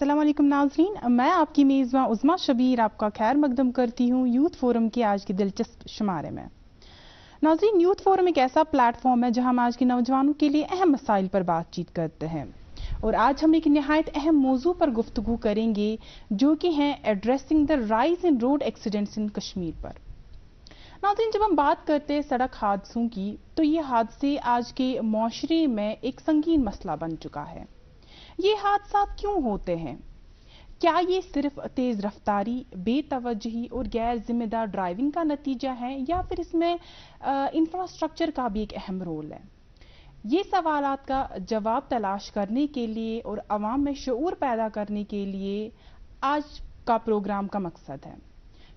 अस्सलाम वालेकुम नाज़रीन, मैं आपकी मेज़बान उज़मा शबीर आपका खैर मकदम करती हूँ यूथ फोरम के आज के दिलचस्प शुमारे में। नाज़रीन, यूथ फोरम एक ऐसा प्लेटफॉर्म है जहाँ हम आज के नौजवानों के लिए अहम मसाइल पर बातचीत करते हैं और आज हम एक निहायत अहम मौजू पर गुफ्तगू करेंगे जो कि हैं addressing the rise in road accidents इन कश्मीर पर। नाज़रीन, जब हम बात करते हैं सड़क हादसों की तो ये हादसे आज के माशरे में एक संगीन मसला बन चुका है। ये हादसा क्यों होते हैं? क्या ये सिर्फ तेज रफ्तारी, बेतवज्जही और गैर जिम्मेदार ड्राइविंग का नतीजा है या फिर इसमें इंफ्रास्ट्रक्चर का भी एक अहम रोल है? ये सवालात का जवाब तलाश करने के लिए और अवाम में शऊर पैदा करने के लिए आज का प्रोग्राम का मकसद है।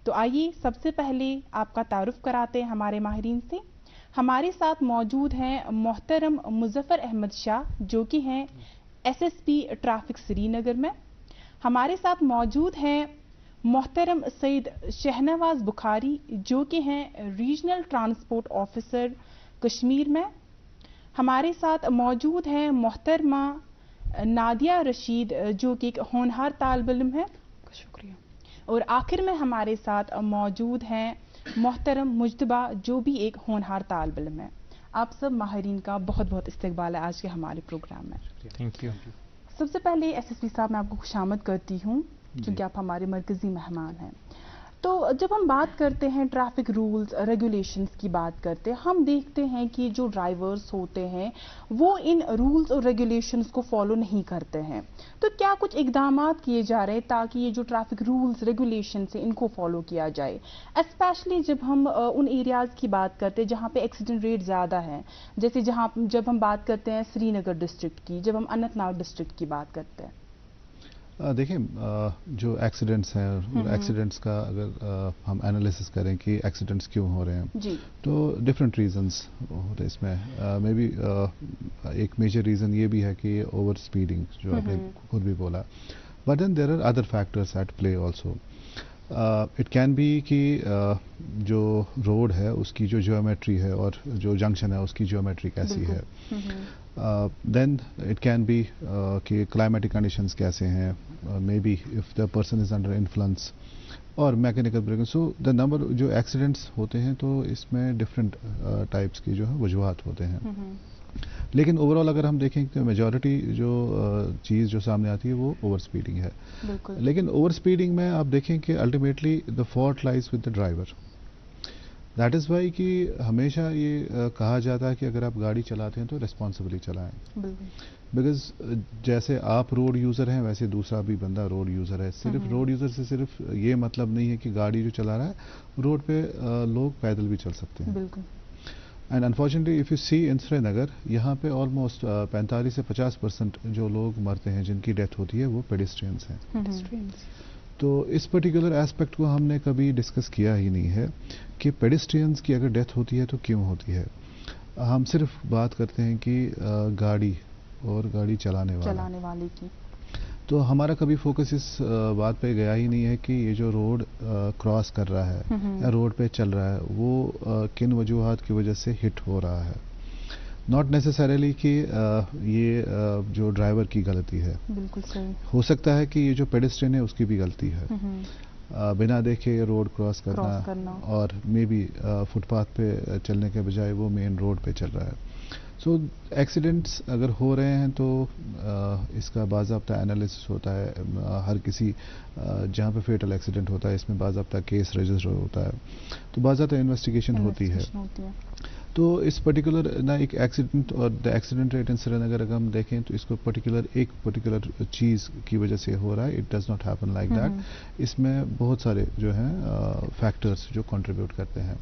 तो आइए सबसे पहले आपका तारुफ कराते हैं हमारे माहिरीन से। हमारे साथ मौजूद हैं मोहतरम मुजफ्फर अहमद शाह जो कि हैं SSP ट्रैफिक श्रीनगर में। हमारे साथ मौजूद हैं मोहतरम सईद शहनवाज बुखारी जो कि हैं रीजनल ट्रांसपोर्ट ऑफिसर कश्मीर में। हमारे साथ मौजूद हैं मोहतरमा नादिया रशीद जो कि एक होनहार तालिब इल्म है। शुक्रिया। और आखिर में हमारे साथ मौजूद हैं मोहतरम मुजतबा जो भी एक होनहार तालिब इल्म है। आप सब माहिरीन का बहुत बहुत इस्तकबाल है आज के हमारे प्रोग्राम में। Thank you. सबसे पहले SSP साहब मैं आपको खुशामद करती हूँ क्योंकि आप हमारे मरकजी मेहमान हैं। तो जब हम बात करते हैं ट्रैफिक रूल्स रेगुलेशंस की बात करते हैं, हम देखते हैं कि जो ड्राइवर्स होते हैं वो इन रूल्स और रेगुलेशंस को फॉलो नहीं करते हैं। तो क्या कुछ इकदामात किए जा रहे हैं ताकि ये जो ट्रैफिक रूल्स रेगुलेशंस हैं इनको फॉलो किया जाए, स्पेशली जब हम उन एरियाज़ की बात करते हैं जहाँ पे एक्सीडेंट रेट ज़्यादा है, जैसे जब हम बात करते हैं श्रीनगर डिस्ट्रिक्ट की, जब हम अनंतनाग डिस्ट्रिक्ट की बात करते हैं? देखिए, जो एक्सीडेंट्स हैं, एक्सीडेंट्स का अगर हम एनालिसिस करें कि एक्सीडेंट्स क्यों हो रहे हैं जी। तो डिफरेंट रीजंस होते हैं इसमें। मे बी एक मेजर रीज़न ये भी है कि ओवर स्पीडिंग जो आपने खुद भी बोला, but then there are other factors at play also. It can be कि जो रोड है उसकी जो ज्योमेट्री है और जो जंक्शन है उसकी ज्योमेट्री कैसी है। देन इट कैन बी कि क्लाइमेटिक कंडीशंस कैसे हैं, may be if the person is under influence और mechanical breaking. So the number जो एक्सीडेंट्स होते हैं तो इसमें डिफरेंट टाइप्स की जो है वजूहात होते हैं। लेकिन ओवरऑल अगर हम देखें तो मेजॉरिटी जो चीज़ जो सामने आती है वो ओवर स्पीडिंग है। लेकिन ओवर स्पीडिंग में आप देखें कि ultimately the fault lies with the driver. That is why कि हमेशा ये कहा जाता है कि अगर आप गाड़ी चलाते हैं तो रिस्पॉन्सिबली चलाएं, बिकॉज जैसे आप रोड यूज़र हैं वैसे दूसरा भी बंदा रोड यूज़र है। सिर्फ रोड यूज़र से सिर्फ ये मतलब नहीं है कि गाड़ी जो चला रहा है रोड पे लोग पैदल भी चल सकते हैं। बिल्कुल। एंड अनफॉर्चुनेटली इफ़ यू सी इन श्रीनगर, यहाँ पे ऑलमोस्ट 45 से 50% जो लोग मरते हैं जिनकी डेथ होती है वो पेडिस्ट्रियंस हैं। तो इस पर्टिकुलर एस्पेक्ट को हमने कभी डिस्कस किया ही नहीं है कि पेडिस्ट्रियंस की अगर डेथ होती है तो क्यों होती है। हम सिर्फ बात करते हैं कि गाड़ी और गाड़ी चलाने वाले की। तो हमारा कभी फोकस इस बात पे गया ही नहीं है कि ये जो रोड क्रॉस कर रहा है या रोड पे चल रहा है वो किन वजूहात की वजह से हिट हो रहा है। नॉट नेसेसरीली कि ये जो ड्राइवर की गलती है। बिल्कुल सही। हो सकता है कि ये जो पेडेस्ट्रियन है उसकी भी गलती है, बिना देखे रोड क्रॉस करना और मे बी फुटपाथ पे चलने के बजाय वो मेन रोड पे चल रहा है। सो एक्सीडेंट्स अगर हो रहे हैं तो इसका बाज़ाब्ता एनालिसिस होता है। हर किसी जहाँ पे फेटल एक्सीडेंट होता है इसमें बाज़ाब्ता केस रजिस्टर होता है, तो बाज़ाब्ता इन्वेस्टिगेशन होती है। तो इस पर्टिकुलर ना एक एक्सीडेंट और the accident rate in Srinagar अगर हम देखें तो इसको एक पर्टिकुलर चीज़ की वजह से हो रहा है। It does not happen like that. इसमें बहुत सारे जो हैं फैक्टर्स जो कंट्रीब्यूट करते हैं।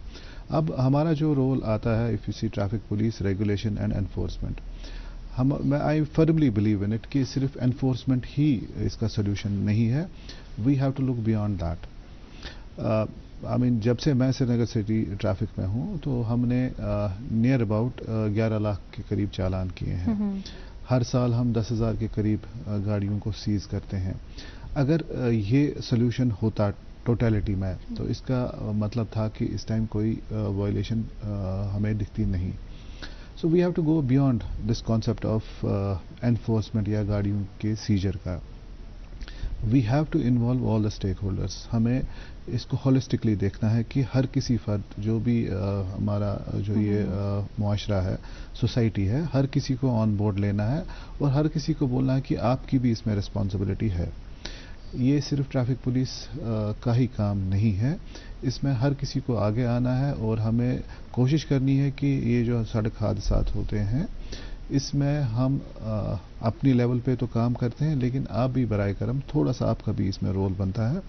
अब हमारा जो रोल आता है if you see traffic police regulation and enforcement, I firmly believe in it कि सिर्फ एनफोर्समेंट ही इसका सोल्यूशन नहीं है। We have to look beyond that. I mean जब से मैं श्रीनगर सिटी ट्रैफिक में हूँ तो हमने नियर अबाउट 11 लाख के करीब चालान किए हैं। हर साल हम 10,000 के करीब गाड़ियों को सीज करते हैं। अगर ये सोल्यूशन होता टोटलिटी में तो इसका मतलब था कि इस टाइम कोई वायलेशन हमें दिखती नहीं। So we have to go beyond this concept of enforcement या गाड़ियों के सीजर का। We have to involve all the stakeholders. ہمیں اس کو ہولسٹکلی دیکھنا ہے کہ ہر کسی فرد جو بھی ہمارا جو یہ معاشرہ ہے, سوسائٹی ہے, ہر کسی کو آن بورڈ لینا ہے اور ہر کسی کو بولنا ہے کہ آپ کی بھی اس میں رسپانسبلٹی ہے. یہ صرف ٹریفک پولیس کا ہی کام نہیں ہے, اس میں ہر کسی کو آگے آنا ہے اور ہمیں کوشش کرنی ہے کہ یہ جو سڑک حادثات ہوتے ہیں اس میں ہم اپنی لیول پہ تو کام کرتے ہیں, لیکن آپ بھی برائے کرم تھوڑا سا آپ کا بھی اس میں رول بنتا ہے.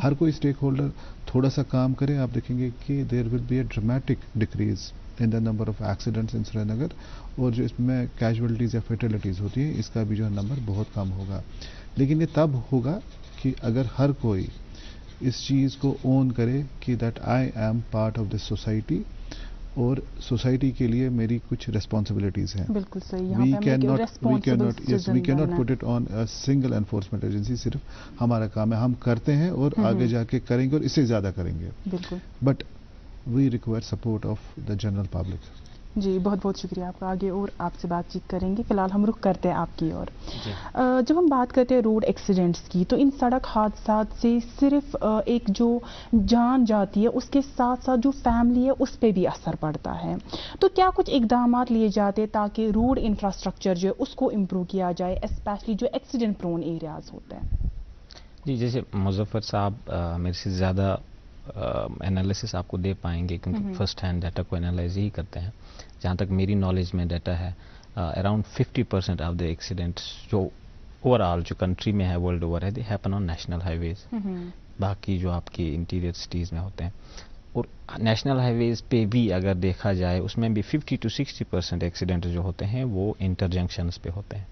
ہر کوئی اسٹیک ہولڈر تھوڑا سا کام کرے, آپ دیکھیں گے کہ there will be a dramatic decrease in the number of accidents in Srinagar, اور جو اس میں کیجولٹیز یا فیٹلٹیز ہوتی ہیں اس کا بھی جو نمبر بہت کم ہوگا. لیکن یہ تب ہوگا کہ اگر ہر کوئی اس چیز کو اون کرے کہ that I am part of this society اور سوسائٹی کے لیے میری کچھ ریسپانسبلٹیز ہیں. بالکل صحیح. We can not put it on single enforcement agency. صرف ہمارا کام ہے, ہم کرتے ہیں اور آگے جا کے کریں گے اور اس سے زیادہ کریں گے. بالکل. But we require support of the general public. جی بہت بہت شکریہ آپ کا. آگے اور آپ سے بات چیت کریں گے, فی الحال ہم رخ کرتے ہیں آپ کی اور. جب ہم بات کرتے ہیں روڈ ایکسیڈنٹس کی, تو ان سڑک حادثات سے صرف ایک جو جان جاتی ہے اس کے ساتھ ساتھ جو فیملی ہے اس پہ بھی اثر پڑتا ہے. تو کیا کچھ اقدامات لیے جاتے تاکہ روڈ انفراسٹرکچر جو ہے اس کو امپروو کیا جائے, اسپیشلی جو ایکسیڈنٹ پرون ایریاز ہوتے ہیں؟ جی جیسے مظفر صاحب میرے سے زیادہ انالیسس آپ کو دے پائیں گے کیونکہ فرسٹ ہینڈ ڈیٹا کو انالائز ہی کرتے ہیں. جہاں تک میری نالج میں ڈیٹا ہے, اراؤنڈ 50% آف دا ایکسیڈنٹس جو اوور آل جو کنٹری میں ہے, ورلڈ اوور ہے, they happen on national highways. باقی جو آپ کی انٹیریئر سٹیز میں ہوتے ہیں, اور نیشنل ہائی ویز پہ بھی اگر دیکھا جائے اس میں بھی 50 to 60% ایکسیڈنٹ جو ہوتے ہیں وہ انٹر جنکشنز پہ ہوتے ہیں.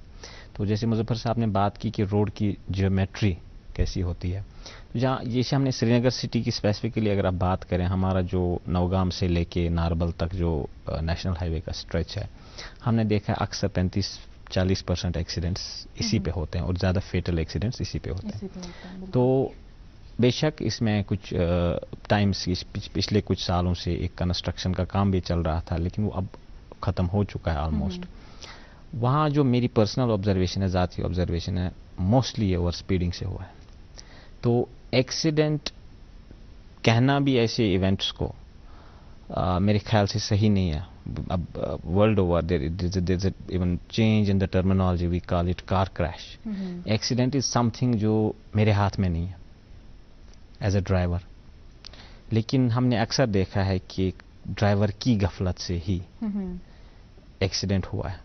تو جیسے مظفر صاحب نے بات کی کہ روڈ کی جیومیٹری کیسی ہوتی ہے, جہاں جیسے ہم نے سری نگر سٹی کی اسپیسیفکلی اگر آپ بات کریں, ہمارا جو نوگام سے لے کے ناربل تک جو نیشنل ہائی وے کا اسٹریچ ہے, ہم نے دیکھا اکثر 35-40% ایکسیڈنٹس اسی پہ ہوتے ہیں اور زیادہ فیٹل ایکسیڈنٹس اسی پہ ہوتے ہیں. تو بے شک اس میں کچھ ٹائمس پچھلے کچھ سالوں سے ایک کنسٹرکشن کا کام بھی چل رہا تھا, لیکن وہ اب ختم ہو چکا ہے آلموسٹ. وہاں جو میری پرسنل آبزرویشن ہے, ذاتی آبزرویشن ہے, موسٹلی یہ اوور اسپیڈنگ سے ہوا ہے. تو ایکسیڈنٹ کہنا بھی ایسے ایونٹس کو میرے خیال سے صحیح نہیں ہے. اب world over there is even change in the terminology, we call it car crash. Accident is something جو میرے ہاتھ میں نہیں ہے ایز اے ڈرائیور, لیکن ہم نے اکثر دیکھا ہے کہ ڈرائیور کی غفلت سے ہی ایکسیڈنٹ ہوا ہے.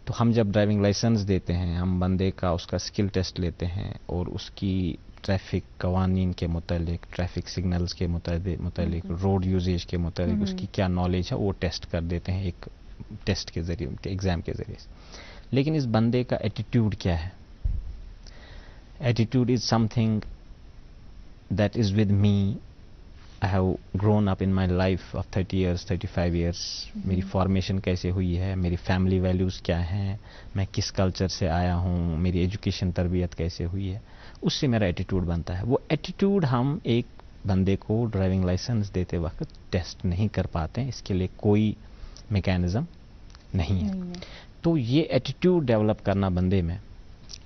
تو ہم جب ڈرائیونگ لائسنس دیتے ہیں, ہم بندے کا اس کا اسکل ٹیسٹ لیتے ہیں اور اس کی ٹریفک قوانین کے متعلق, ٹریفک سگنلز کے متعلق, روڈ یوزیج کے متعلق اس کی کیا نالج ہے وہ ٹیسٹ کر دیتے ہیں ایک ٹیسٹ کے ذریعے, ایگزام کے ذریعے سے. لیکن اس بندے کا ایٹیٹیوڈ کیا ہے؟ Attitude is some thing that is with me. I have grown up in my life of 30 years, 35 years. میری فارمیشن کیسے ہوئی ہے, میری فیملی ویلیوز کیا ہیں, میں کس کلچر سے آیا ہوں, میری ایجوکیشن تربیت کیسے ہوئی ہے, اس سے میرا ایٹیٹیوڈ بنتا ہے. وہ ایٹیٹیوڈ ہم ایک بندے کو ڈرائیونگ لائسنس دیتے وقت ٹیسٹ نہیں کر پاتے ہیں, اس کے لیے کوئی میکینزم نہیں ہے. تو یہ ایٹیٹیوڈ ڈیولپ کرنا بندے میں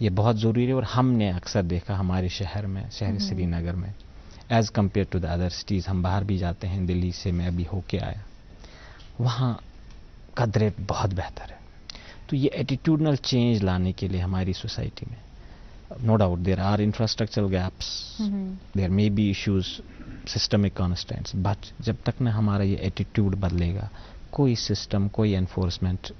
یہ بہت ضروری ہے. اور ہم نے اکثر دیکھا ہمارے شہر میں, شہر سری نگر میں, as compare to the other cities, ہم باہر بھی جاتے ہیں, دلی سے میں ابھی ہو کے آیا, وہاں قدر بہت بہتر ہے. تو یہ ایٹیٹیوڈنل چینج لانے کے لیے ہماری سوسائٹی میں no doubt there are infrastructural gaps, there may be issues, systemic constants, but جب تک نہ ہمارا یہ ایٹیٹیوڈ بدلے گا کوئی سسٹم, کوئی انفورسمنٹ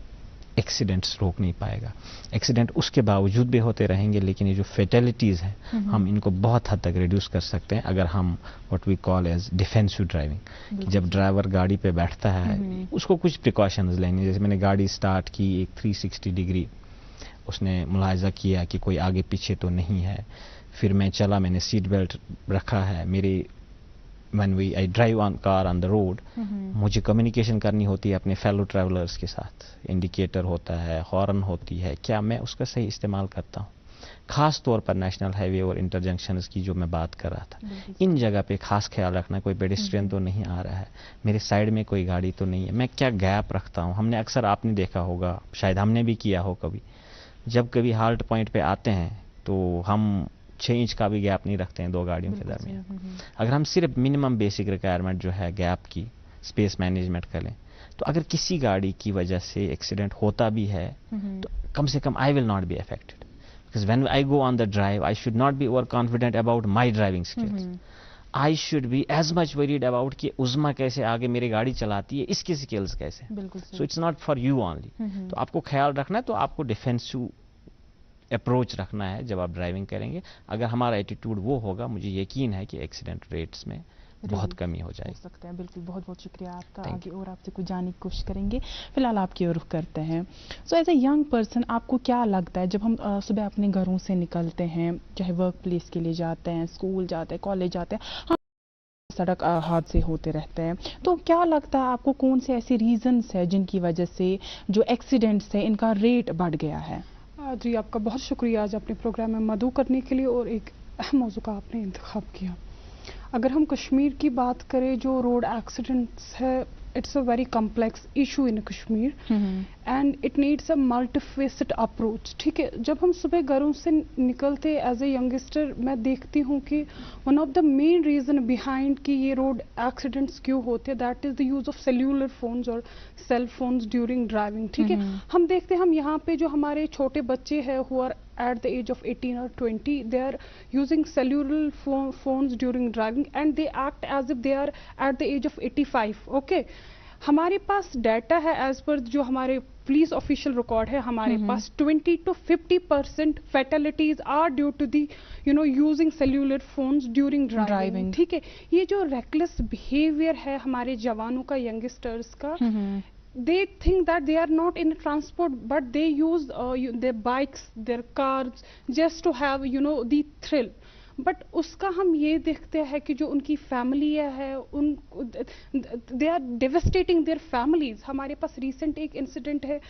ایکسیڈنٹس روک نہیں پائے گا. ایکسیڈنٹ اس کے باوجود بھی ہوتے رہیں گے, لیکن یہ جو فیٹیلٹیز ہیں ہم ان کو بہت حد تک ریڈیوس کر سکتے ہیں اگر ہم what we call as defensive driving. جب ڈرائیور گاڑی پہ بیٹھتا ہے اس کو کچھ پریکاشنز لینی, جیسے میں نے گاڑی اسٹارٹ کی, ایک 360 ڈگری اس نے ملاحظہ کیا کہ کوئی آگے پیچھے تو نہیں ہے, پھر میں چلا, میں نے سیٹ بیلٹ رکھا ہے. میری when I drive on car on the road, مجھے کمیونیکیشن کرنی ہوتی ہے اپنے فیلو ٹریولرز کے ساتھ, انڈیکیٹر ہوتا ہے, ہارن ہوتی ہے, کیا میں اس کا صحیح استعمال کرتا ہوں؟ خاص طور پر نیشنل ہائی وے اور انٹر جنکشنز کی جو میں بات کر رہا تھا, ان جگہ پہ خاص خیال رکھنا, کوئی پیڈسٹرین تو نہیں آ رہا ہے, میرے سائڈ میں کوئی گاڑی تو نہیں ہے, میں کیا گیپ رکھتا ہوں. ہم نے اکثر, آپ نے دیکھا ہوگا, شاید ہم نے بھی کیا ہو کبھی, جب کبھی ہالٹ پوائنٹ پہ آتے ہیں تو ہم 6 इंच का भी गैप नहीं रखते हैं 2 गाड़ियों के दरमियान. अगर हम सिर्फ मिनिमम बेसिक रिक्वायरमेंट जो है गैप की, स्पेस मैनेजमेंट करें, तो अगर किसी गाड़ी की वजह से एक्सीडेंट होता भी है तो कम से कम I will not be affected, because when I go on the drive I should not be overconfident about my driving skills. I should be as much worried about कि उज़मा कैसे आगे मेरी गाड़ी चलाती है, इसकी स्किल्स कैसे. So it's not for you only. तो आपको ख्याल रखना है, तो आपको डिफेंसिव अप्रोच रखना है जब आप ड्राइविंग करेंगे. अगर हमारा एटीट्यूड वो होगा, मुझे यकीन है कि एक्सीडेंट रेट्स में बहुत कमी हो जाएगी. हो सकता है. बिल्कुल, बहुत बहुत शुक्रिया आपका. आगे और आपसे कुछ जानने की कोशिश करेंगे. फिलहाल आपकी ओर रुख करते हैं. So as a young person आपको क्या लगता है जब हम सुबह अपने घरों से निकलते हैं, चाहे वर्क प्लेस के लिए जाते हैं, स्कूल जाते हैं, कॉलेज जाते हैं, हम सड़क हादसे होते रहते हैं, तो क्या लगता है आपको कौन से ऐसे रीजंस है जिनकी वजह से जो एक्सीडेंट्स है इनका रेट बढ़ गया है? जी, आपका बहुत शुक्रिया आज अपने प्रोग्राम में मदऊ करने के लिए, और एक अहम मौजू का आपने इंतखाब किया. अगर हम कश्मीर की बात करें, जो रोड एक्सीडेंट्स है, it's a very complex issue in Kashmir and it needs a multifaceted approach. ठीक है, जब हम सुबह घरों से निकलते एज ए यंगस्टर, मैं देखती हूँ कि one of the main reason behind कि ये रोड एक्सीडेंट्स क्यों होते हैं, that is the use of cellular phones और सेल फोन्स ड्यूरिंग ड्राइविंग. ठीक है, हम देखते हैं, हम यहाँ पे जो हमारे छोटे बच्चे हैं who are at the age of 18 or 20, they are using cellular phones during driving and they act as if they are at the age of 85. okay, हमारे पास डाटा है एज पर जो हमारे पुलिस ऑफिशियल रिकॉर्ड है, हमारे पास 20 to 50% fatalities are due to the using cellular phones during driving. ठीक है, ये जो रेकलेस बिहेवियर है हमारे जवानों का, यंगस्टर्स का, they think that they are not in transport but they use their bikes, their cars just to have the thrill. But उसका हम ये देखते हैं कि जो उनकी फैमिली है, उन they are devastating their families. हमारे पास रिसेंट एक इंसिडेंट है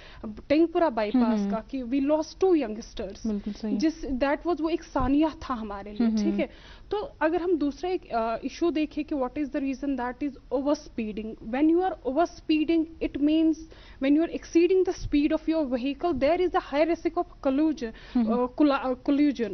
टेंगपुरा बाईपास का कि वी लॉस्ट 2 यंगस्टर्स, जिस दैट वाज वो एक सानिया था हमारे लिए. ठीक है, तो अगर हम दूसरा एक इशू देखें कि what is the reason, that is over speeding. When you are over speeding, it means when you are exceeding the speed of your vehicle, there is a high risk of collision.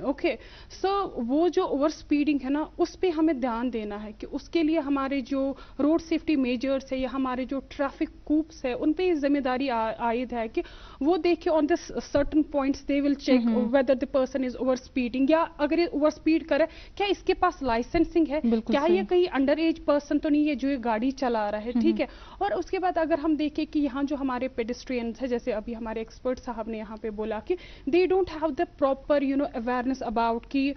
Okay, so वो जो over speeding है ना, उस पे हमें ध्यान देना है कि उसके लिए हमारे जो रोड सेफ्टी मेजर्स है या हमारे जो ट्रैफिक कूप्स है, उन पे जिम्मेदारी आयद है कि वो देखे on the certain points they will check whether the person is over speeding, या अगर ये ओवर स्पीड करे क्या इसके पास लाइसेंसिंग है, क्या ये कहीं अंडर एज पर्सन तो नहीं है जो ये गाड़ी चला रहा है. ठीक है, और उसके बाद अगर हम देखें कि यहाँ जो हमारे पेडेस्ट्रियंस है, जैसे अभी हमारे एक्सपर्ट साहब ने यहाँ पे बोला कि they don't have the proper awareness about कि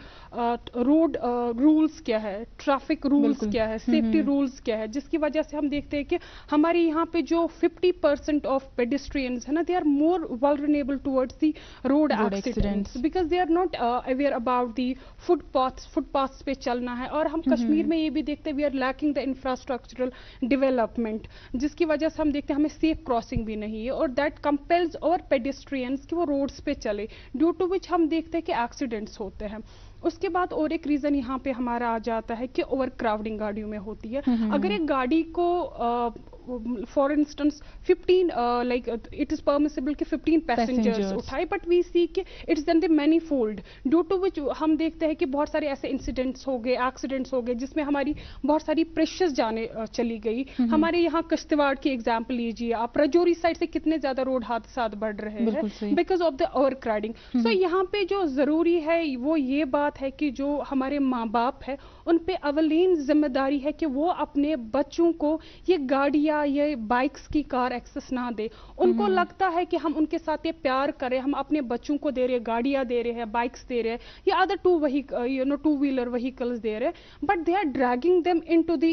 रोड रूल्स क्या है, ट्रैफिक रूल्स क्या है, सेफ्टी रूल्स क्या है, जिसकी वजह से हम देखते हैं कि हमारे यहाँ पे जो 50% ऑफ पेडेस्ट्रियंस है ना, they are more vulnerable towards the road accidents because they are not aware about the footpaths पे चलना है. और हम कश्मीर में ये भी देखते हैं we are lacking the infrastructural development, जिसकी वजह से हम देखते हैं हमें सेफ क्रॉसिंग भी नहीं है, और दैट कंपेल्स और पेडेस्ट्रियंस कि वो रोड्स पे चले, ड्यू टू विच हम देखते हैं कि एक्सीडेंट्स होते हैं. उसके बाद और एक रीजन यहाँ पे हमारा आ जाता है कि ओवर क्राउडिंग गाड़ियों में होती है. अगर एक गाड़ी को for instance 15 like it is permissible कि 15 पैसेंजर्स उठाए, बट वी सी कि it's then the many fold, due to which हम देखते हैं कि बहुत सारे ऐसे इंसिडेंट्स हो गए, एक्सीडेंट्स हो गए, जिसमें हमारी बहुत सारी प्रेशियस जाने चली गई. हमारे यहाँ किश्तवाड़ की एग्जाम्पल लीजिए आप, रजौरी साइड से कितने ज्यादा रोड हादसा बढ़ रहे हैं because of the overcrowding. So यहाँ पे जो जरूरी है वो ये बात है कि जो हमारे माँ बाप है उन पे अवलीन जिम्मेदारी है कि वो अपने बच्चों को ये गाड़ियाँ, ये बाइक्स की कार एक्सेस ना दे. उनको लगता है कि हम उनके साथ ये प्यार करें, हम अपने बच्चों को दे रहे हैं, गाड़ियाँ दे रहे हैं, बाइक्स दे रहे हैं, या अदर टू व्हीलर व्हीकल्स दे रहे हैं, but they are dragging them into the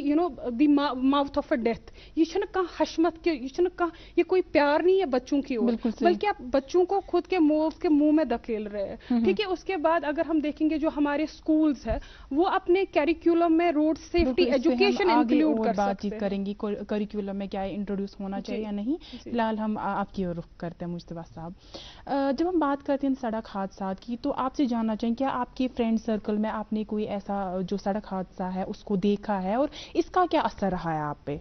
mouth of a death. ये छन कहा हशमत के, ये छन कहा ये कोई प्यार नहीं है बच्चों की ओर, बल्कि आप बच्चों को खुद के मुंह में धकेल रहे हैं. ठीक है, उसके बाद अगर हम देखेंगे जो हमारे स्कूल्स है वो अपने कैरिकुलम में रोड सेफ्टी एजुकेशन इंक्लूड कर सकते हैं. बातचीत करेंगे करिकुलम में क्या इंट्रोड्यूस होना चाहिए या नहीं. फिलहाल हम आपकी ओर रुख करते हैं मुस्तफा साहब. जब हम बात करते हैं सड़क हादसा की, तो आपसे जानना चाहिए क्या आपके फ्रेंड सर्कल में आपने कोई ऐसा जो सड़क हादसा है उसको देखा है और इसका क्या असर रहा है आप पे?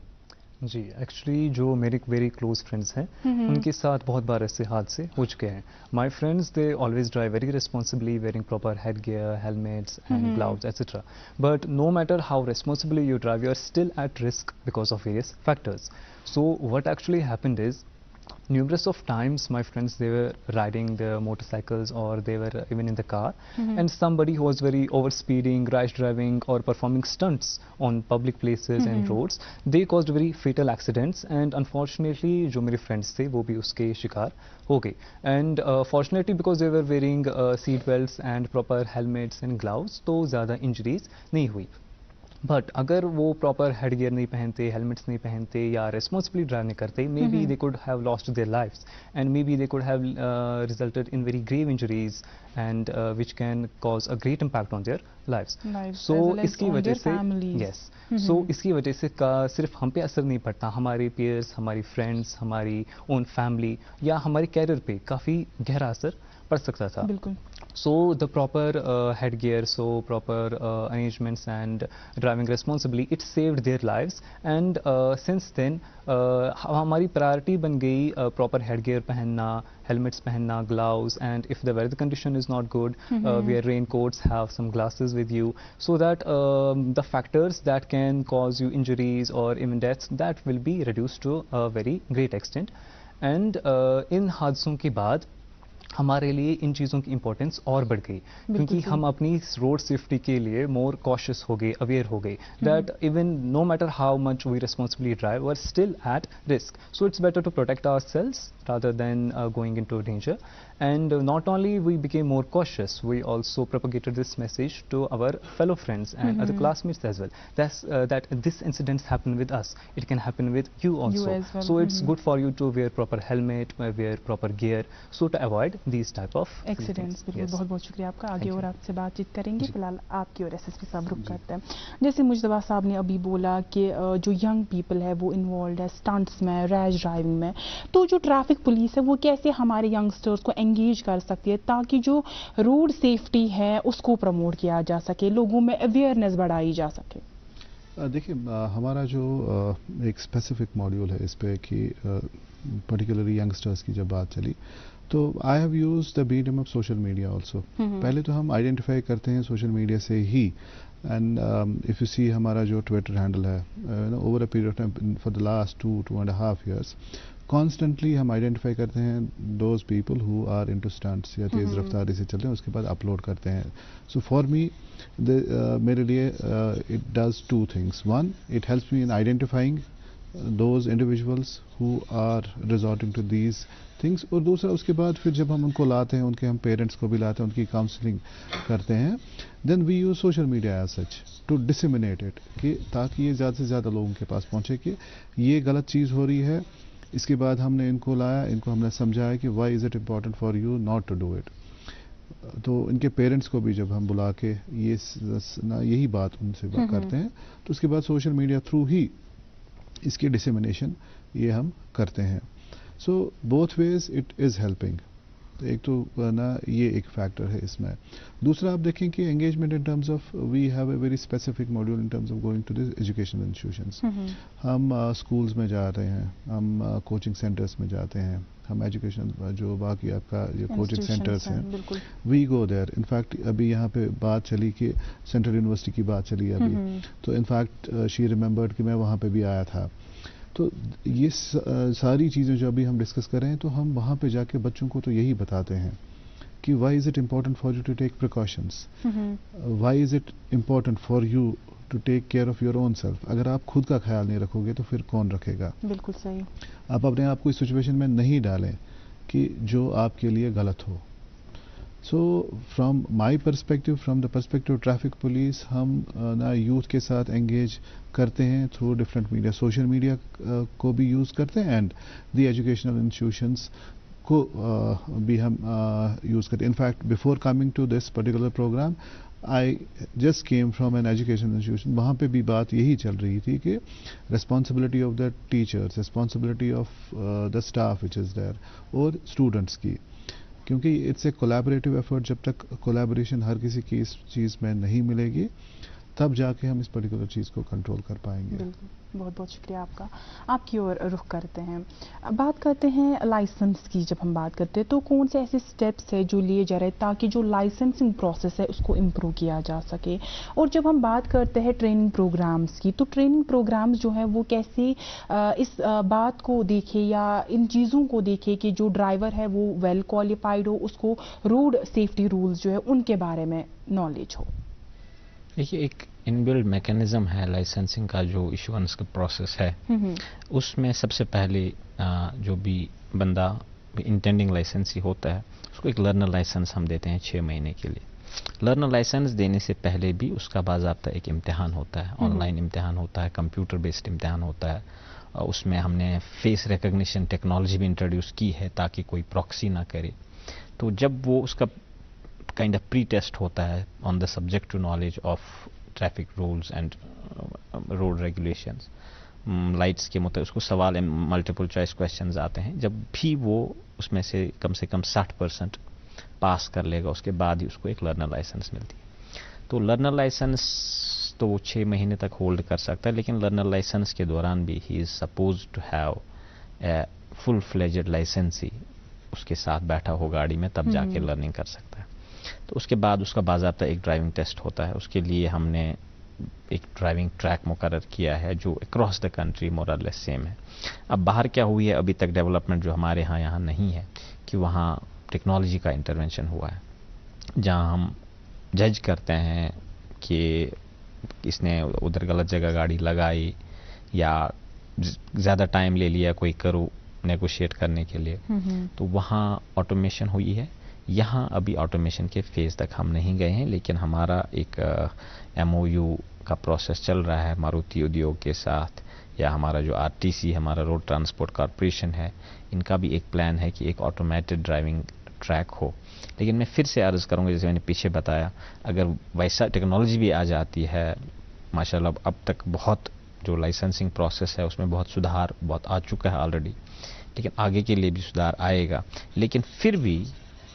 جی ایکچولی جو میرے ویری کلوز فرینڈس ہیں ان کے ساتھ بہت بار ایسے حادثے ہو چکے ہیں. My friends they always drive very responsibly wearing proper headgear, helmets and gloves etcetera, but no matter how responsibly you drive, you are still at risk because of various factors. So what actually happened is numerous of times my friends, they were riding their motorcycles or they were even in the car, and somebody who was very overspeeding, rash driving or performing stunts on public places and roads, they caused very fatal accidents, and unfortunately jo mere friends the wo bhi uske shikar ho gaye. And fortunately because they were wearing seat belts and proper helmets and gloves, to zyada injuries nahi hui. But اگر وہ proper head gear نہیں پہنتے, helmets نہیں پہنتے یا responsibly drive نہیں کرتے, may be they could have lost their lives and may be they could have resulted in very grave injuries and which can cause a great impact on their lives. So اس کی وجہ سے سو اس کی وجہ سے صرف ہم پہ اثر نہیں پڑتا, ہمارے پیئرس, ہماری فرینڈس, ہماری اون فیملی یا ہمارے کیریئر پہ کافی گہرا اثر پڑ سکتا تھا. بالکل. So the proper head gear, so proper arrangements and driving responsibly, it saved their lives, and since then ہماری priority بن گئی proper head gear پہننا, helmets پہننا, gloves, and if the weather condition is not good, wear raincoats, have some glasses with you, so that the factors that can cause you injuries or even deaths, that will be reduced to a very great extent. And ان حادثوں کے بعد ہمارے لیے ان چیزوں کی importance اور بڑھ گئی, کیونکہ ہم اپنی روڈ سیفٹی کے لیے مور کاشیس ہو گئے, اویئر ہو گئے, that even no matter how much we responsibly drive, we are still at risk. So it's better to protect ourselves rather than going into danger. And not only we became more cautious, we also propagated this message to our fellow friends and other classmates as well. That this incidents happen with us, it can happen with you also. You as well. So it's good for you to wear proper helmet, wear proper gear, so to avoid these type of accidents. بالکل. بہت بہت شکریہ آپ کا. آگے اور آپ سے بات چیت کریں گے, فی الحال آپ کی اور ایس ایس پی صاحب رک کرتے ہیں. جیسے مجتبیٰ صاحب نے ابھی بولا کہ جو ینگ پیپل ہے وہ انوالوڈ ہے اسٹنٹس میں, ریش ڈرائیونگ میں, تو جو ٹریفک پولیس ہے وہ کیسے ہمارے ینگسٹرز کو انگیج کر سکتی ہے تاکہ جو روڈ سیفٹی ہے اس کو پروموٹ کیا جا سکے, لوگوں میں اویئرنیس بڑھائی جا سکے؟ دیکھیں ہمارا جو ایک اسپیسیفک ماڈیول ہے اس پہ کہ پرٹیکولرلی ینگسٹرز کی جب بات چلی تو I have use the medium of social media also. پہلے تو ہم آئیڈینٹیفائی کرتے ہیں سوشل میڈیا سے ہی, اینڈ اف یو سی ہمارا جو ٹویٹر ہینڈل ہے over a period of time for the last 2.5 years constantly ہم آئیڈینٹیفائی کرتے ہیں those people who are into stunts یا تیز رفتاری سے چلتے ہیں, اس کے بعد اپلوڈ کرتے ہیں. سو فار می میرے لیے it does 2 things. One, it helps me in identifying those individuals who are resorting to these things, اور دوسرا اس کے بعد پھر جب ہم ان کو لاتے ہیں, ان کے ہم پیرنٹس کو بھی لاتے ہیں, ان کی کاؤنسلنگ کرتے ہیں, then we use social media as such to disseminate it, کہ تاکہ یہ زیادہ سے زیادہ لوگوں کے پاس پہنچے کہ یہ غلط چیز ہو رہی ہے. اس کے بعد ہم نے ان کو لایا, ان کو ہم نے سمجھایا کہ why is it important for you not to do it. تو ان کے پیرنٹس کو بھی جب ہم بلا کے یہی بات ان سے کرتے ہیں تو اس کے بعد سوشل میڈیا تھرو ہی اس کی ڈسیمینیشن یہ ہم کرتے ہیں. So both ways it is helping. ایک تو نا یہ ایک فیکٹر ہے اس میں. دوسرا آپ دیکھیں کہ engagement in terms of we have a very specific module in terms of going to the educational institutions. ہم اسکولز میں جا رہے ہیں, ہم کوچنگ سینٹرس میں جاتے ہیں, ہم ایجوکیشن جو باقی آپ کا جو کوچنگ سینٹرس ہیں وی گو دیر. انفیکٹ ابھی یہاں پہ بات چلی کہ سینٹرل یونیورسٹی کی بات چلی ابھی, تو انفیکٹ شی ریممبرڈ کہ میں وہاں پہ بھی آیا تھا. تو یہ ساری چیزیں جو ابھی ہم ڈسکس کر رہے ہیں تو ہم وہاں پہ جا کے بچوں کو تو یہی بتاتے ہیں کہ why is it important for you to take precautions, why is it important for you to take care of your own self. اگر آپ خود کا خیال نہیں رکھو گے تو پھر کون رکھے گا؟ بالکل صحیح. آپ اپنے آپ کو اس سچویشن میں نہیں ڈالیں کہ جو آپ کے لیے غلط ہو. So from my perspective, from the perspective traffic police, ہم نا یوتھ کے ساتھ انگیج کرتے ہیں through different media. Social media کو بھی یوز کرتے ہیں اینڈ دی ایجوکیشنل انسٹیٹیوشنس کو بھی ہم یوز کرتے ہیں. In fact before coming to this particular programme I just came from an educational institution. وہاں پہ بھی بات یہی چل رہی تھی کہ responsibility of the teachers, responsibility of the staff which is there, اور اسٹوڈنٹس کی, کیونکہ اٹس اے کولیبریٹو ایفرٹ. جب تک کولیبریشن ہر کسی کی اس چیز میں نہیں ملے گی तब जाके हम इस पर्टिकुलर चीज़ को कंट्रोल कर पाएंगे. बिल्कुल, बहुत बहुत शुक्रिया आपका. आपकी ओर रुख करते हैं. अब बात करते हैं लाइसेंस की. जब हम बात करते हैं तो कौन से ऐसे स्टेप्स है जो लिए जा रहे हैं ताकि जो लाइसेंसिंग प्रोसेस है उसको इम्प्रूव किया जा सके. और जब हम बात करते हैं ट्रेनिंग प्रोग्राम्स की, तो ट्रेनिंग प्रोग्राम्स जो है वो कैसे इस बात को देखे या इन चीज़ों को देखे कि जो ड्राइवर है वो वेल क्वालिफाइड हो, उसको रोड सेफ्टी रूल्स जो है उनके बारे में नॉलेज हो. देखिए, एक इनबिल्ड मैकेनिज्म है लाइसेंसिंग का जो इशुएंस का प्रोसेस है. उसमें सबसे पहले जो भी बंदा इंटेंडिंग लाइसेंसी होता है उसको एक लर्नर लाइसेंस हम देते हैं 6 महीने के लिए. लर्नर लाइसेंस देने से पहले भी उसका बाज़ाब्ता एक इम्तिहान होता है, ऑनलाइन इम्तिहान होता है, कंप्यूटर बेस्ड इम्तिहान होता है. उसमें हमने फेस रिकग्निशन टेक्नोलॉजी भी इंट्रोड्यूस की है ताकि कोई प्रॉक्सी ना करे. तो जब वो उसका काइंड ऑफ प्री टेस्ट होता है on the subject to knowledge of traffic rules and road regulations, lights के मुताबिक उसको सवाल मल्टीपल चॉइस क्वेश्चंस आते हैं. जब भी वो उसमें से कम 60% पास कर लेगा उसके बाद ही उसको एक लर्नर लाइसेंस मिलती है. तो लर्नर लाइसेंस तो वो 6 महीने तक होल्ड कर सकता है, लेकिन लर्नर लाइसेंस के दौरान भी he is suppose to have a full fledged licensee उसके साथ बैठा हो गाड़ी में, तब जाके लर्निंग कर सकता है. तो उसके बाद उसका बाज़ाब्ता एक ड्राइविंग टेस्ट होता है. उसके लिए हमने एक ड्राइविंग ट्रैक मुकर्रर किया है जो अक्रॉस द कंट्री मोर और लेस सेम है. अब बाहर क्या हुई है, अभी तक डेवलपमेंट जो हमारे यहाँ नहीं है कि वहाँ टेक्नोलॉजी का इंटरवेंशन हुआ है जहाँ हम जज करते हैं कि इसने उधर गलत जगह गाड़ी लगाई या ज़्यादा टाइम ले लिया कोई करो नेगोशिएट करने के लिए. तो वहाँ ऑटोमेशन हुई है. यहाँ अभी ऑटोमेशन के फेज़ तक हम नहीं गए हैं, लेकिन हमारा एक MOU का प्रोसेस चल रहा है मारुति उद्योग के साथ, या हमारा जो RTC हमारा रोड ट्रांसपोर्ट कॉरपोरेशन है, इनका भी एक प्लान है कि एक ऑटोमेटेड ड्राइविंग ट्रैक हो. लेकिन मैं फिर से अर्ज़ करूँगा, जैसे मैंने पीछे बताया, अगर वैसा टेक्नोलॉजी भी आ जाती है माशाल्लाह, अब तक बहुत जो लाइसेंसिंग प्रोसेस है उसमें बहुत सुधार बहुत आ चुका है ऑलरेडी, लेकिन आगे के लिए भी सुधार आएगा. लेकिन फिर भी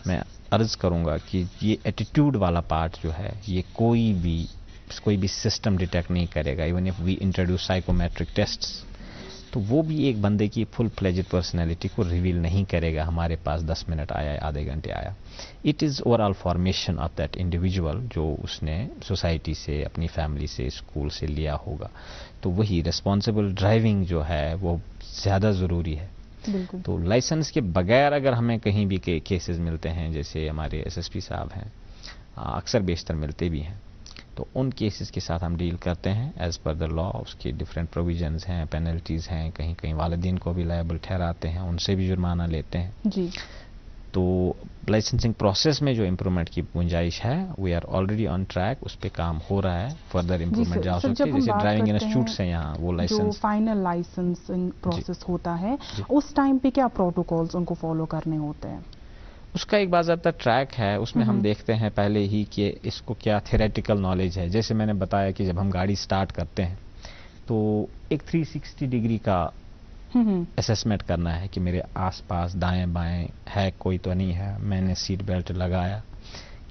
मैं अर्ज़ करूँगा कि ये एटीट्यूड वाला पार्ट जो है ये कोई भी सिस्टम डिटेक्ट नहीं करेगा. Even if we introduce psychometric tests, तो वो भी एक बंदे की फुल फ्लेजेड पर्सनैलिटी को रिवील नहीं करेगा. हमारे पास 10 मिनट आया, आधे घंटे आया. It is overall formation of that individual जो उसने सोसाइटी से, अपनी फैमिली से, स्कूल से लिया होगा. तो वही रिस्पॉन्सिबल ड्राइविंग जो है वो ज़्यादा ज़रूरी है. तो लाइसेंस के बगैर अगर हमें कहीं भी केसेस मिलते हैं, जैसे हमारे SSP साहब हैं, अक्सर बेशतर मिलते भी हैं, तो उन केसेस के साथ हम डील करते हैं एज़ पर द लॉ. उसके डिफरेंट प्रोविजंस हैं, पेनल्टीज़ हैं, कहीं कहीं वालिदैन को भी लायबल ठहराते हैं, उनसे भी जुर्माना लेते हैं जी. तो लाइसेंसिंग प्रोसेस में जो इम्प्रूवमेंट की गुंजाइश है, we are already on track, उस पर काम हो रहा है. फर्दर इम्प्रूवमेंट जा सकती है. जैसे ड्राइविंग इंस्टीट्यूट है यहाँ, वो लाइसेंस जो फाइनल लाइसेंसिंग प्रोसेस होता है उस टाइम पे क्या प्रोटोकॉल्स उनको फॉलो करने होते हैं? उसका एक बाज़ाब्ता ट्रैक है. उसमें हम देखते हैं पहले ही कि इसको क्या थ्योरेटिकल नॉलेज है. जैसे मैंने बताया कि जब हम गाड़ी स्टार्ट करते हैं तो एक 360 डिग्री का असेसमेंट करना है कि मेरे आसपास दाएं बाएं है, कोई तो नहीं है, मैंने सीट बेल्ट लगाया,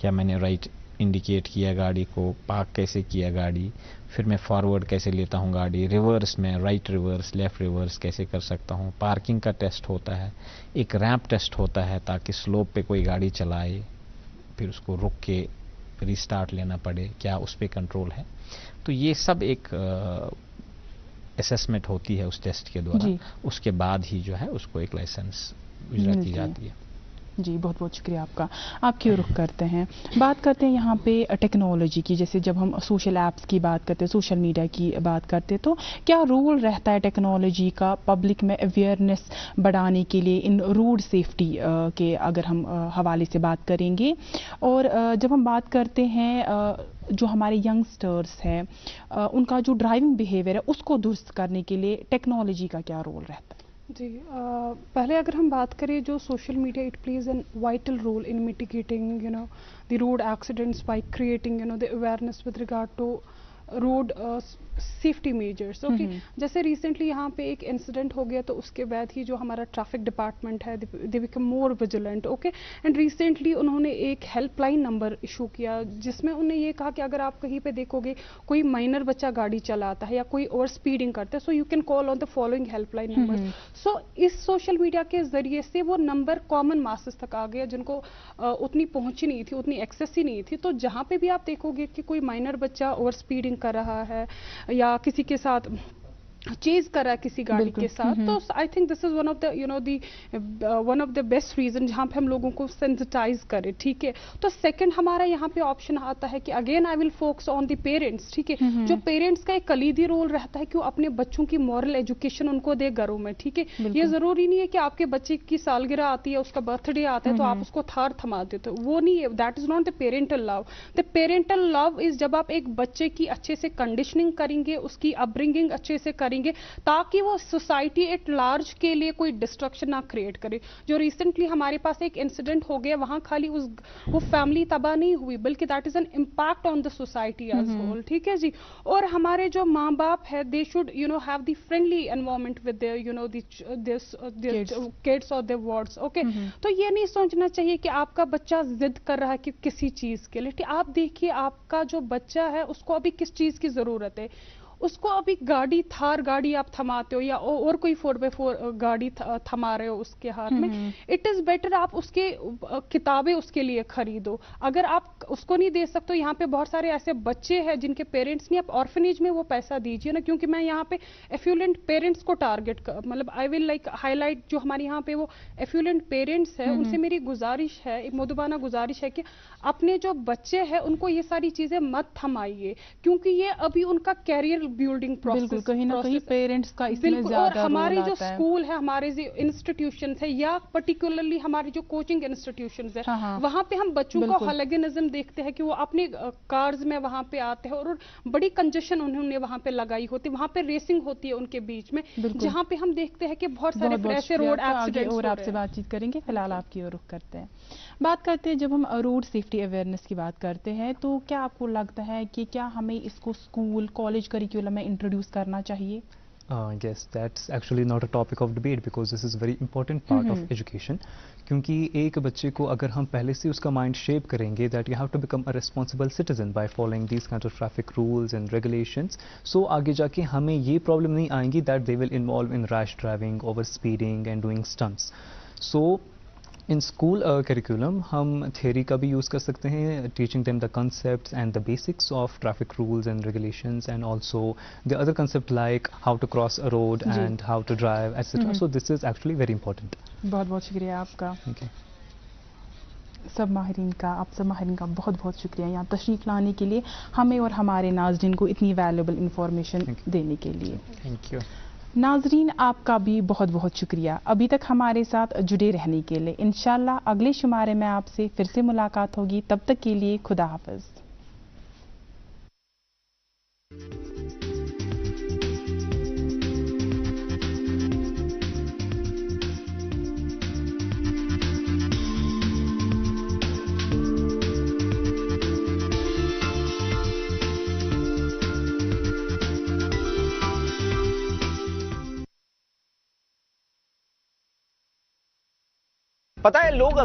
क्या मैंने राइट इंडिकेट किया गाड़ी को, पार्क कैसे किया गाड़ी, फिर मैं फॉरवर्ड कैसे लेता हूँ गाड़ी, रिवर्स में राइट रिवर्स लेफ़्ट रिवर्स कैसे कर सकता हूँ. पार्किंग का टेस्ट होता है, एक रैंप टेस्ट होता है ताकि स्लोप पे कोई गाड़ी चलाए फिर उसको रुक के रीस्टार्ट लेना पड़े, क्या उस पर कंट्रोल है. तो ये सब एक असेसमेंट होती है उस टेस्ट के द्वारा. उसके बाद ही जो है उसको एक लाइसेंस इजरा की जाती है. जी, बहुत बहुत शुक्रिया आपका. आपकी रुख करते हैं, बात करते हैं यहाँ पे टेक्नोलॉजी की. जैसे जब हम सोशल ऐप्स की बात करते हैं, सोशल मीडिया की बात करते हैं, तो क्या रोल रहता है टेक्नोलॉजी का पब्लिक में अवेयरनेस बढ़ाने के लिए इन रोड सेफ्टी के, अगर हम हवाले से बात करेंगे. और जब हम बात करते हैं जो हमारे यंगस्टर्स हैं उनका जो ड्राइविंग बिहेवियर है उसको दुरुस्त करने के लिए टेक्नोलॉजी का क्या रोल रहता है? जी, पहले अगर हम बात करें जो social media, it plays an vital role in mitigating the road accidents by creating the awareness with regard to road safety measures. Okay, जैसे रिसेंटली यहाँ पे एक इंसिडेंट हो गया तो उसके बाद ही जो हमारा ट्रैफिक डिपार्टमेंट है they become more vigilant. Okay, and recently उन्होंने एक हेल्पलाइन नंबर इशू किया जिसमें उन्होंने ये कहा कि अगर आप कहीं पे देखोगे कोई माइनर बच्चा गाड़ी चलाता है या कोई ओवर स्पीडिंग करता है, so you can call on the following helpline number. So इस सोशल मीडिया के जरिए से वो नंबर कॉमन मासेस तक आ गया जिनको उतनी पहुंच ही नहीं थी, उतनी एक्सेस ही नहीं थी. तो जहाँ पे भी आप देखोगे कि कोई माइनर बच्चा ओवर स्पीडिंग कर रहा है या किसी के साथ चेज कर रहा है किसी गाड़ी के साथ, तो I think this is one of the one of the best reason जहाँ पे हम लोगों को सेंसिटाइज करें. ठीक है, तो सेकंड हमारा यहाँ पे ऑप्शन आता है कि again I will focus on the parents. ठीक है, जो पेरेंट्स का एक कलीदी रोल रहता है कि वो अपने बच्चों की मॉरल एजुकेशन उनको दे घरों में. ठीक है, ये जरूरी नहीं है कि आपके बच्चे की सालगिरह आती है, उसका बर्थडे आता है तो आप उसको थार थमा देते हो, वो नहीं है. That is not the parental love. The parental love is जब आप एक बच्चे की अच्छे से कंडीशनिंग करेंगे, उसकी अपब्रिंगिंग अच्छे से करेंगे ताकि वो सोसाइटी एट लार्ज के लिए कोई डिस्ट्रक्शन ना क्रिएट करे. जो रिसेंटली हमारे पास एक इंसिडेंट हो गया, वहां खाली वो फैमिली तबाह नहीं हुई बल्कि that is an impact on the society as whole. ठीक है जी. और हमारे जो माँ बाप है they should have the friendly environment with their kids और देयर वार्ड्स. ओके, तो ये नहीं सोचना चाहिए कि आपका बच्चा जिद कर रहा है कि किसी चीज के लिए. आप देखिए आपका जो बच्चा है उसको अभी किस चीज की जरूरत है. उसको अभी गाड़ी, थार गाड़ी आप थमाते हो या और कोई 4x4 गाड़ी थमा रहे हो उसके हाथ में, इट इज बेटर आप उसके किताबें उसके लिए खरीदो. अगर आप उसको नहीं दे सकते, यहाँ पे बहुत सारे ऐसे बच्चे हैं जिनके पेरेंट्स नहीं, आप ऑर्फनेज में वो पैसा दीजिए ना. क्योंकि मैं यहाँ पे एफ्लुएंट पेरेंट्स को टारगेट मतलब आई विल लाइक हाईलाइट जो हमारे यहाँ पे वो एफ्लुएंट पेरेंट्स है उनसे मेरी गुजारिश है, एक मुदबाना गुजारिश है कि अपने जो बच्चे हैं उनको ये सारी चीजें मत थमाइए क्योंकि ये अभी उनका कैरियर बिल्डिंग प्रोसेस कहीं ना कहीं पेरेंट्स का इसमें ज्यादा और हमारे जो स्कूल है, हमारे जो इंस्टीट्यूशंस है या पर्टिकुलरली हमारी जो कोचिंग इंस्टीट्यूशंस है, वहां पे हम बच्चों को हॉलिगनिज्म देखते हैं कि वो अपने कार्स में वहां पे आते हैं और बड़ी कंजेशन उन्होंने वहां पे लगाई होती है, वहां पे रेसिंग होती है उनके बीच में, जहां पे हम देखते हैं कि बहुत सारे ऐसे रोड एक्सीडेंट्स. और आपसे बातचीत करेंगे, फिलहाल आपकी ओर रुख करते हैं. बात करते हैं, जब हम रोड सेफ्टी अवेयरनेस की बात करते हैं तो क्या आपको लगता है कि क्या हमें इसको स्कूल कॉलेज करिकुलम में इंट्रोड्यूस करना चाहिए? Yes, that's actually not a topic of debate because this is a very important part of education. क्योंकि एक बच्चे को अगर हम पहले से उसका माइंड शेप करेंगे that you have to become a responsible citizen by following these kinds of traffic rules and regulations, so आगे जाके हमें ये प्रॉब्लम नहीं आएंगी that they will involve in rash driving, over speeding and doing stunts. So in school curriculum हम theory का भी use कर सकते हैं, teaching them the concepts and the basics of traffic rules and regulations and also the other concept like how to cross a road and how to drive etc. So this is actually very important. बहुत बहुत शुक्रिया आपका. Okay. सब माहिरीन का, आप सब माहिरीन का बहुत बहुत शुक्रिया यहाँ तशरीफ लाने के लिए, हमें और हमारे नाज़रीन को इतनी वैल्यूएबल इंफॉर्मेशन देने के लिए. Thank you. नाजरीन आपका भी बहुत बहुत शुक्रिया अभी तक हमारे साथ जुड़े रहने के लिए. इंशाल्लाह अगले शुमारे में आपसे फिर से मुलाकात होगी. तब तक के लिए खुदा हाफिज. पता है लोग